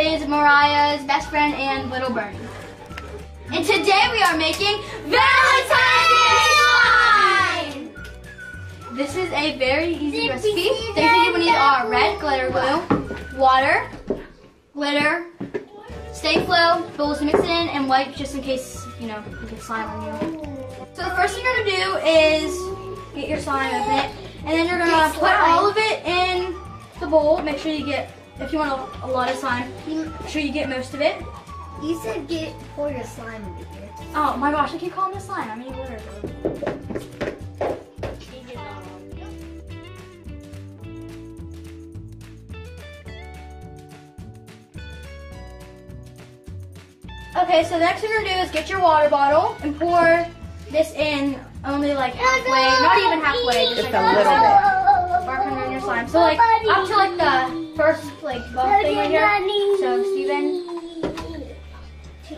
is Mariah's best friend and little Bernie. And today we are making Valentine's Day slime! This is a very easy recipe. Things that you will need are red glitter glue, water, glitter, stay flow, bowls to mix it in, and wipes just in case, you know, you get slime on you. So the first thing you're going to do is get your slime, open it, and then you're going to put all of it in the bowl. Make sure you get, if you want a lot of slime, make sure you get most of it. You said pour your slime in here. Oh my gosh, I keep calling this slime. I mean glitter. Okay, so the next thing you're gonna do is get your water bottle and pour this in only like halfway, not even halfway, just like a little bit. Spark under your slime. So like up to like the first like bump thing right here. So Steven.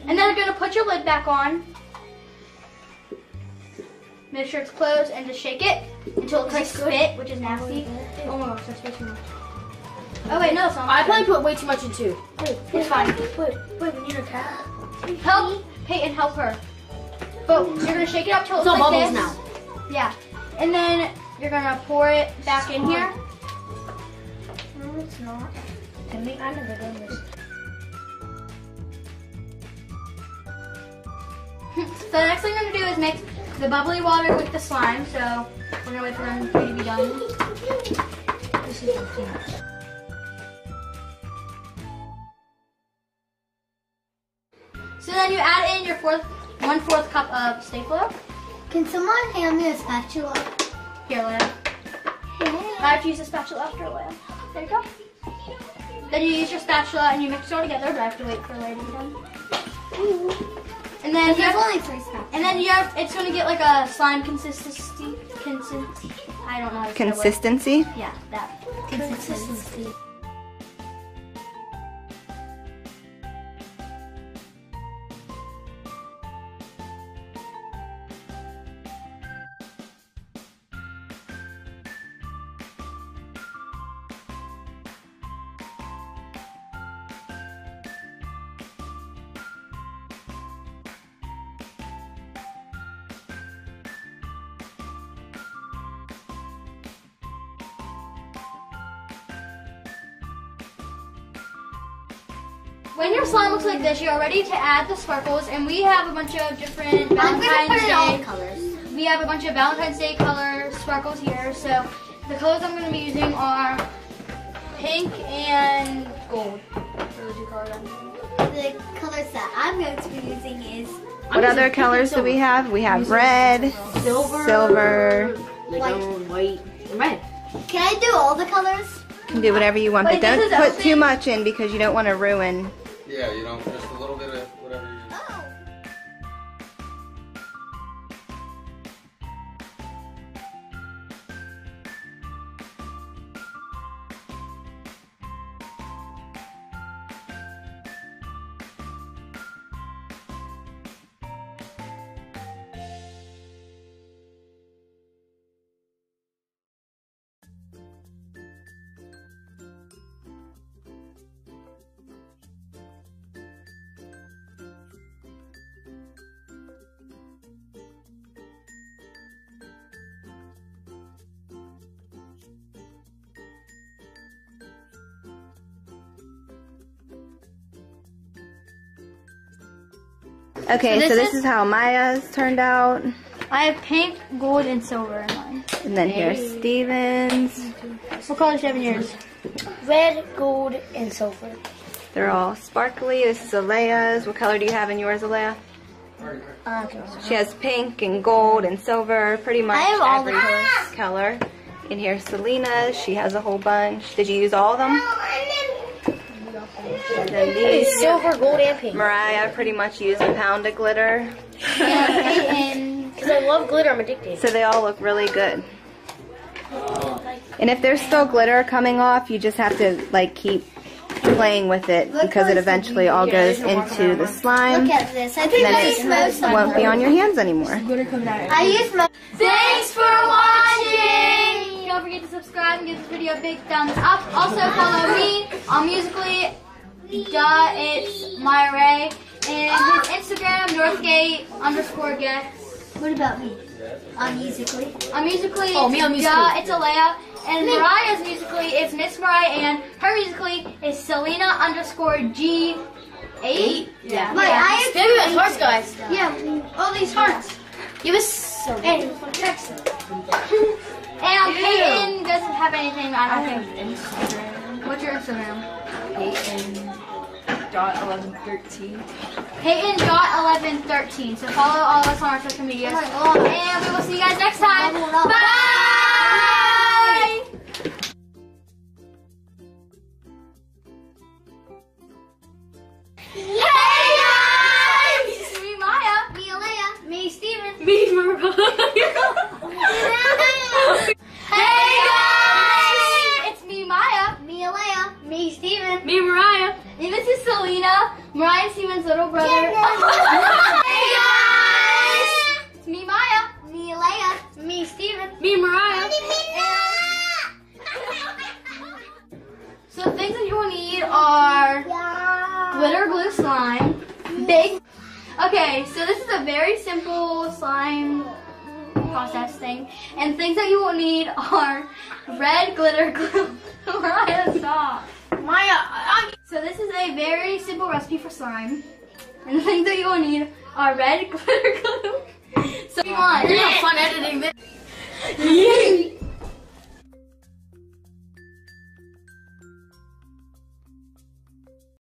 And then you're gonna put your lid back on. Make sure it's closed and just shake it until it looks like spit, which is nasty. Oh my gosh, that's way too much. Oh wait, no, it's not. I probably put way too much in too. It's fine. Wait, we need a cat. Help Peyton, help her. But you're gonna shake it up till it's all like bubbles this. now. Yeah. And then you're gonna pour it back in here. No, it's not. I never done this. So the next thing we're gonna do is mix the bubbly water with the slime. So we're gonna wait for them to be done. This is too much. So then you add in your 1/4 cup of stay flow. Can someone hand me a spatula? Here, Leia. I have to use a spatula after Leia. There you go. Then you use your spatula and you mix it all together, but I have to wait for Leia to be done. And then only 3 spatulas. And then it's gonna get like a slime consistency. I don't know how to say that word. Consistency? Yeah, that consistency. When your slime looks like this, you're ready to add the sparkles, and we have a bunch of different Valentine's Day colors. We have a bunch of Valentine's Day color sparkles here. So the colors I'm going to be using are pink and gold. The colors that I'm going to be using is What other colors do we have? We have red, silver. White, and red. Can I do all the colors? You can do whatever you want, Wait, but don't this is put open? too much in because you don't want to ruin. Yeah, you don't, just a little bit of whatever you Okay, So so this this is how Maya's turned out. I have pink, gold, and silver in mine. And then here's Steven's. What colors do you have in yours? Red, gold, and silver. They're all sparkly. This is Alea's. What color do you have in yours, Alea? She has pink and gold and silver, pretty much I have all the every color. And here's Selena's. She has a whole bunch. Did you use all of them? And then these, Silver, gold, and pink. Mariah pretty much used a pound of glitter. Because I love glitter, I'm addicted. So they all look really good. And if there's still glitter coming off, you just have to like keep playing with it because it eventually all goes into the slime. Look at this. I think I use most It won't be on your hands anymore. I use most. Thanks for watching! Don't forget to subscribe and give this video a big thumbs up. Also follow me on Musical.ly It's Myray. And his Instagram, Northgate_guest. What about me? On Musically. On Musically, Oh, me on Musical.ly. It's Alea. And Mariah's Musically is Miss Mariah, and her Musically is Selena_G8. Yeah. Wait, I Give me those hearts, guys. Yeah, all these hearts. Give us. Hey, text them. And Peyton doesn't have anything. I don't think. Instagram. What's your Instagram? Peyton.1113. Peyton.1113. So follow all of us on our social medias. And we will see you guys next time. Bye! Hey guys! It's me, Maya. Me, Alea. Me, Steven. Me, Mariah. Hey guys! It's me, Maya. Me, Alea. Me, Steven. Me, Mariah. And this is Selena, Mariah and Steven's little brother. Hey guys! It's me, Maya. Me, Alea. Me, Steven. Me, Mariah. So things that you will need are glitter glue slime, big. Okay, so this is a very simple slime process thing. And things that you will need are red glitter glue. Mariah, stop. Maya. So this is a very simple recipe for slime. And the things that you will need are red glitter glue. So You're gonna have fun editing this.